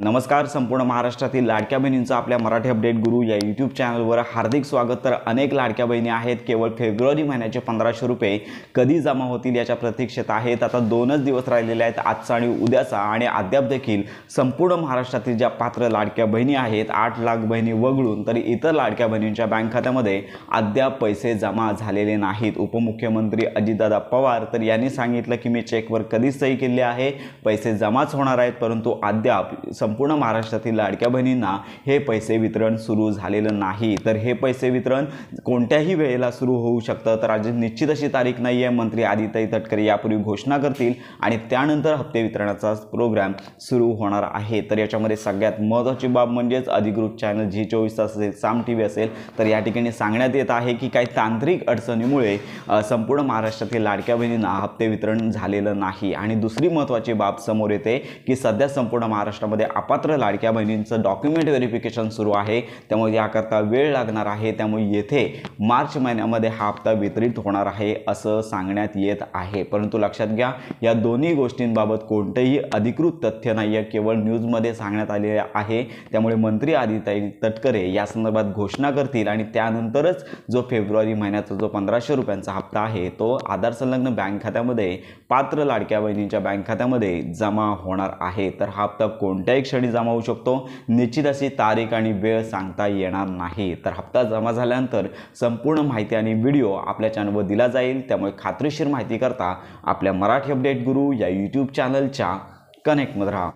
नमस्कार. संपूर्ण महाराष्ट्रातील लाडक्या बहिणींचं आपल्या मराठी अपडेट गुरु या यूट्यूब चॅनलवर हार्दिक स्वागत. तर अनेक लाडक्या बहिणी आहेत केवळ फेब्रुवारी महिन्याचे 1500 रुपये कधी जमा होतील याच्या प्रतीक्षेत आहेत. आता 2च दिवस राहिलेले आहेत, आजचा आणि उद्याचा, आणि अद्याप देखील संपूर्ण महाराष्ट्रातील ज्या पात्र लाडक्या बहिणी आहेत 8 लाख बहिणी वगळून तरी इतर लाडक्या बहिणींच्या बँक खात्यामध्ये अद्याप पैसे जमा झालेले नाहीत. उपमुख्यमंत्री अजितदादा पवार तर यांनी सांगितलं की मी चेकवर कधीच सही केली आहे, पैसे जमाच होणार आहेत, परंतु अद्याप संपूर्ण महाराष्ट्रातील लाडक्या बहिणींना हे पैसे वितरण सुरू झालेलं नाही. तर हे पैसे वितरण कोणत्याही वेळेला सुरू होऊ शकतं. तर आज निश्चित अशी तारीख नाही आहे. मंत्री आदित्य तटकरे यापूर्वी घोषणा करतील आणि त्यानंतर हप्ते वितरणाचा प्रोग्राम सुरू होणार आहे. तर याच्यामध्ये सगळ्यात महत्त्वाची बाब म्हणजेच अधिकृत चॅनल Zee24 तास असेल, साम TV असेल, तर या ठिकाणी सांगण्यात येत आहे की काही तांत्रिक अडचणीमुळे संपूर्ण महाराष्ट्रातील लाडक्या बहिणींना हप्ते वितरण झालेलं नाही. आणि दुसरी महत्त्वाची बाब समोर येते की सध्या संपूर्ण महाराष्ट्रामध्ये अपात्र लाडक्या बहिणींचं डॉक्युमेंट व्हेरिफिकेशन सुरू आहे, त्यामुळे याकरता वेळ लागणार आहे. त्यामुळे येथे मार्च महिन्यामध्ये हा हप्ता वितरित होणार आहे असं सांगण्यात येत आहे. परंतु लक्षात घ्या, या दोन्ही गोष्टींबाबत कोणतेही अधिकृत तथ्य नाही आहे, केवळ न्यूजमध्ये सांगण्यात आले आहे. त्यामुळे मंत्री आदित्य तटकरे या संदर्भात घोषणा करतील आणि त्यानंतरच जो फेब्रुवारी महिन्याचा जो 1500 रुपयांचा हप्ता आहे तो आधार संलग्न बँक खात्यामध्ये पात्र लाडक्या बहिणींच्या बँक खात्यामध्ये जमा होणार आहे. तर हा हप्ता कोणत्याही क्षणी जमा होऊ शकतो. निश्चित अशी तारीख आणि वेळ सांगता येणार नाही. तर हप्ता जमा झाल्यानंतर संपूर्ण माहिती आणि व्हिडिओ आपल्या चॅनलवर दिला जाईल. त्यामुळे खात्रीशीर माहिती करता आपल्या मराठी अपडेट गुरु या यूट्यूब चॅनलच्या कनेक्टमध्ये राहा.